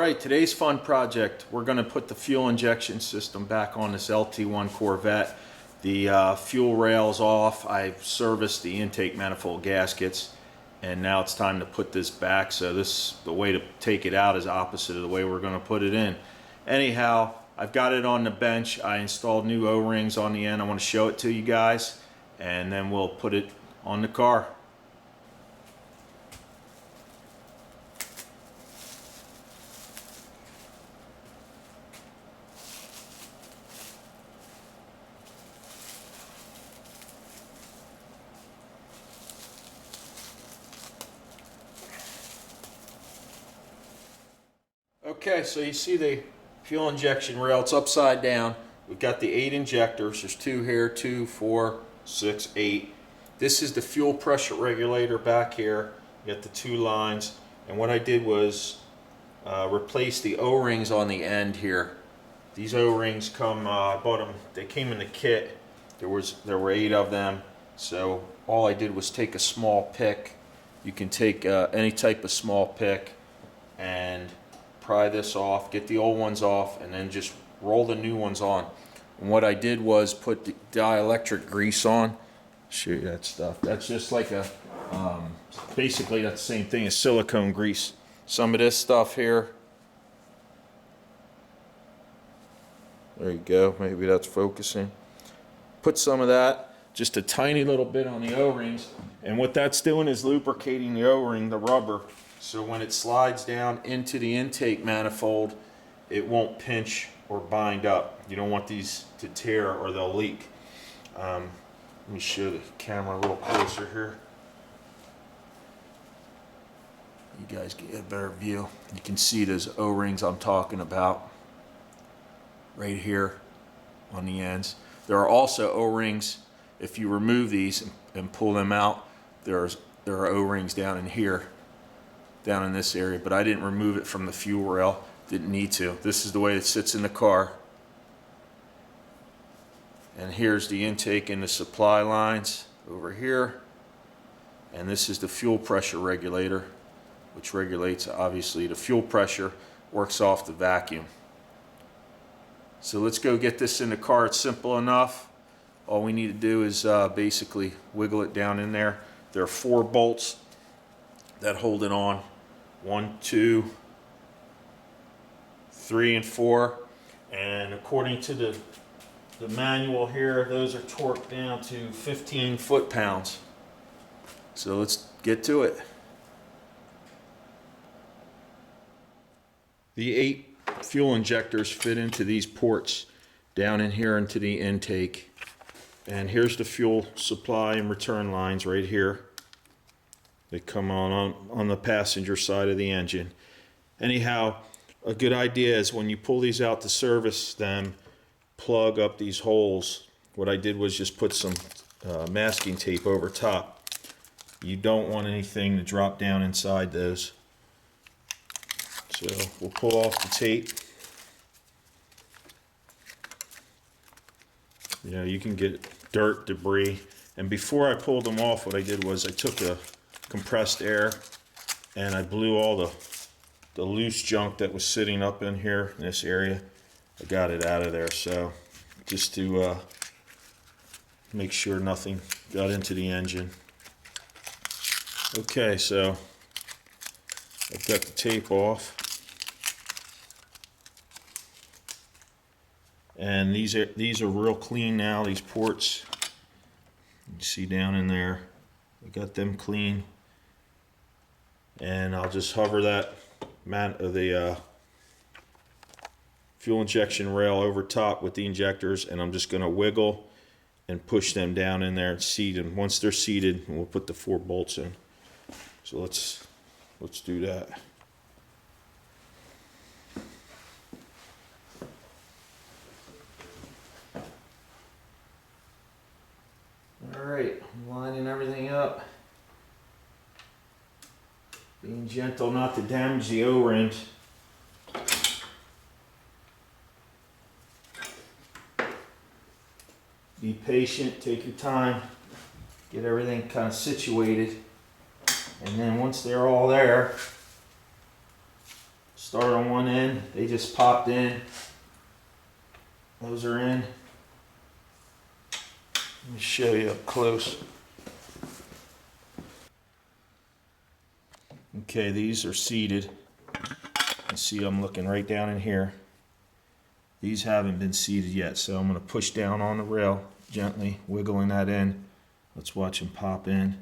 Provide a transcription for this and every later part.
Alright, today's fun project, we're going to put the fuel injection system back on this LT1 Corvette. The fuel rail's off. I've serviced the intake manifold gaskets, and now it's time to put this back. So the way to take it out is opposite of the way we're going to put it in. Anyhow, I've got it on the bench. I installed new O-rings on the end. I want to show it to you guys, and then we'll put it on the car. Okay, so you see the fuel injection rail, it's upside down. We've got the 8 injectors. There's 2 here, 2, 4, 6, 8. This is the fuel pressure regulator back here. You got the 2 lines. And what I did was replace the O-rings on the end here. These O-rings come, I bought them, they came in the kit. There were 8 of them. So all I did was take a small pick. You can take any type of small pick and pry this off, get the old ones off, and then just roll the new ones on. And what I did was put the dielectric grease on. Show you that stuff. That's just like a, basically that's the same thing as silicone grease. Some of this stuff here. There you go, maybe that's focusing. Put some of that, just a tiny little bit on the O-rings, and what that's doing is lubricating the O-ring, the rubber, so when it slides down into the intake manifold, it won't pinch or bind up. You don't want these to tear or they'll leak. Let me show the camera a little closer here. You guys get a better view. You can see those O-rings I'm talking about right here on the ends. There are also O-rings, if you remove these and pull them out, there are O-rings down in here, down in this area, but I didn't remove it from the fuel rail. Didn't need to. This is the way it sits in the car. And here's the intake and the supply lines over here. And this is the fuel pressure regulator, which regulates, obviously, the fuel pressure, works off the vacuum. So let's go get this in the car. It's simple enough. All we need to do is basically wiggle it down in there. There are 4 bolts that hold it on. 1, 2, 3, and 4. And according to the manual here, those are torqued down to 15 foot-pounds. So let's get to it. The 8 fuel injectors fit into these ports down in here into the intake. And here's the fuel supply and return lines right here. They come on the passenger side of the engine. Anyhow, a good idea is when you pull these out to service them, plug up these holes. What I did was just put some masking tape over top. You don't want anything to drop down inside those. So we'll pull off the tape. You know, you can get dirt, debris. And before I pulled them off, what I did was I took a compressed air and I blew all the loose junk that was sitting up in here in this area. I got it out of there, so just to make sure nothing got into the engine. Okay, so I've got the tape off, and these are real clean now. These ports, you see down in there, I got them clean. And I'll just hover that the fuel injection rail over top with the injectors, and I'm just going to wiggle and push them down in there and seat them. Once they're seated, we'll put the 4 bolts in. So let's do that. All right, I'm lining everything up. Being gentle not to damage the O-rings. Be patient, take your time, get everything kind of situated, and then once they're all there, Start on one end, they just popped in. Those are in. Let me show you up close. Okay, these are seated. You see I'm looking right down in here. These haven't been seated yet, so I'm going to push down on the rail, gently wiggling that in. Let's watch them pop in.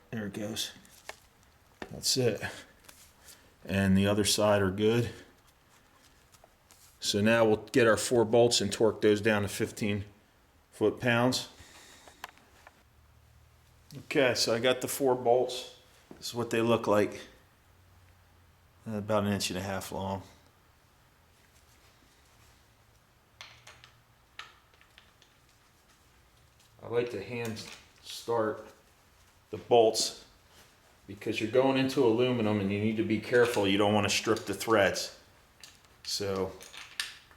There it goes. That's it. And the other side are good. So now we'll get our 4 bolts and torque those down to 15 foot-pounds. Okay, so I got the 4 bolts. This is what they look like. About 1.5 inches long. I like to hand start the bolts because you're going into aluminum and you need to be careful. You don't want to strip the threads. So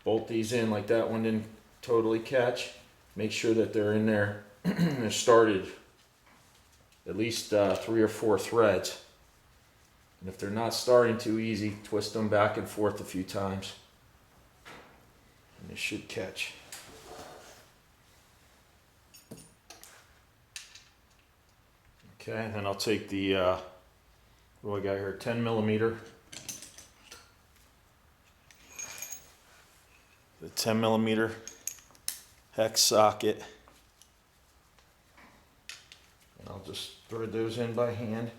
bolt these in like that one didn't totally catch. Make sure that they're in there. They're started at least 3 or 4 threads. And if they're not starting too easy, twist them back and forth a few times. And they should catch. Okay, then I'll take the, what do I got here, 10 millimeter. The 10 millimeter hex socket. And I'll just thread those in by hand.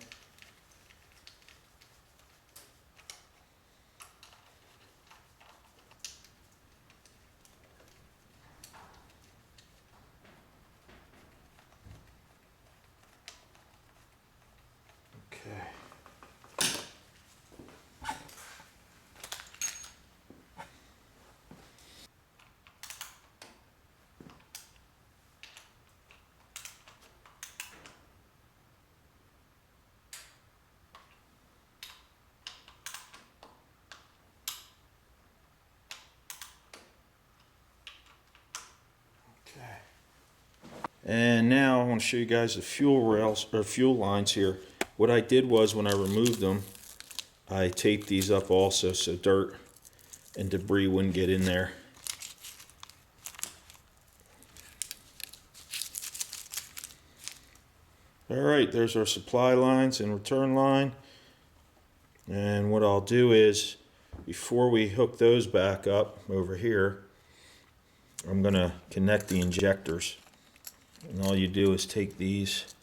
And now I want to show you guys the fuel rails or fuel lines here. What I did was when I removed them, I taped these up also so dirt and debris wouldn't get in there. Alright, there's our supply lines and return line. And what I'll do is, before we hook those back up over here, I'm going to connect the injectors. And all you do is take these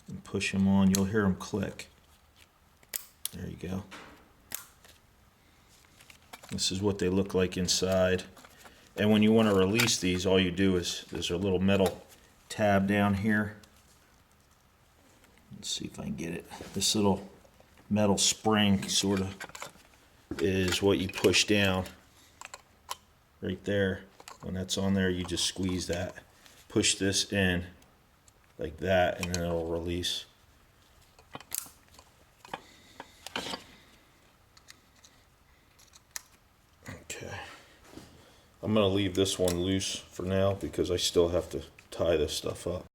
and push them on. You'll hear them click. There you go. This is what they look like inside. And when you want to release these, all you do is, there's a little metal tab down here. Let's see if I can get it. This little metal spring sort of is what you push down right there. When that's on there, you just squeeze that, push this in like that, and then it'll release. Okay, I'm going to leave this one loose for now because I still have to tie this stuff up.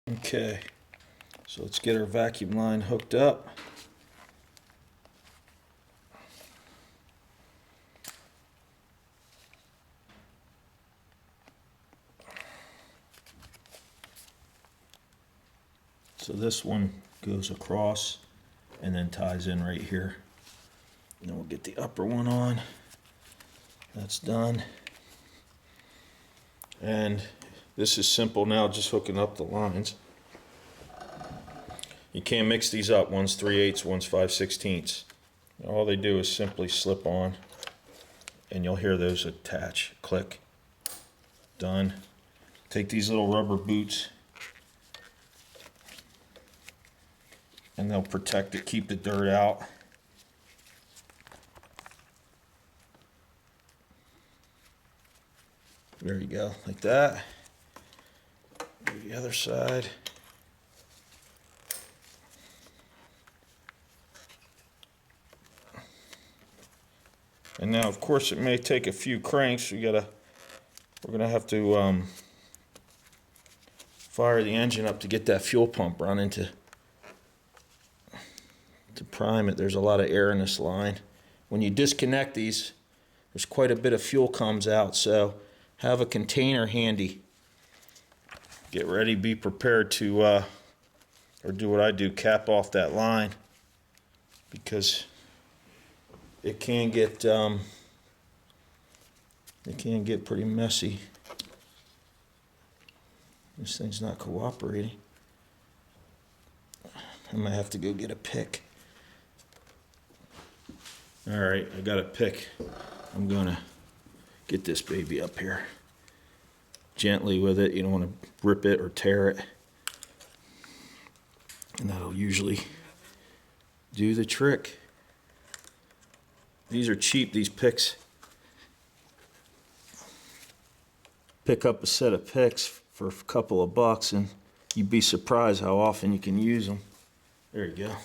Okay, so let's get our vacuum line hooked up. So this one goes across and then ties in right here. And then we'll get the upper one on. That's done. And this is simple now, just hooking up the lines. You can't mix these up. One's 3/8, one's 5/16. All they do is simply slip on, and you'll hear those attach, click. Done. Take these little rubber boots, and they'll protect it, keep the dirt out. There you go, like that. Do the other side. And now, of course, it may take a few cranks. We're gonna have to fire the engine up to get that fuel pump running to prime it. There's a lot of air in this line. When you disconnect these, there's quite a bit of fuel comes out, so have a container handy. Get ready, be prepared to, or do what I do, cap off that line, because it can get pretty messy. This thing's not cooperating. I might have to go get a pick. All right, I got a pick. I'm gonna get this baby up here. Gently with it, you don't want to rip it or tear it. And that'll usually do the trick. These are cheap, these picks. Pick up a set of picks for a couple of bucks and you'd be surprised how often you can use them. There you go.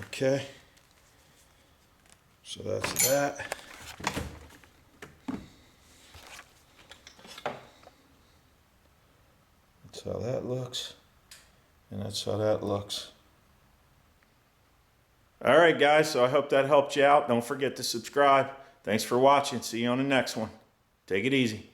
Okay. So that's that. That's how that looks. And that's how that looks. All right, guys, so I hope that helped you out. Don't forget to subscribe. Thanks for watching. See you on the next one. Take it easy.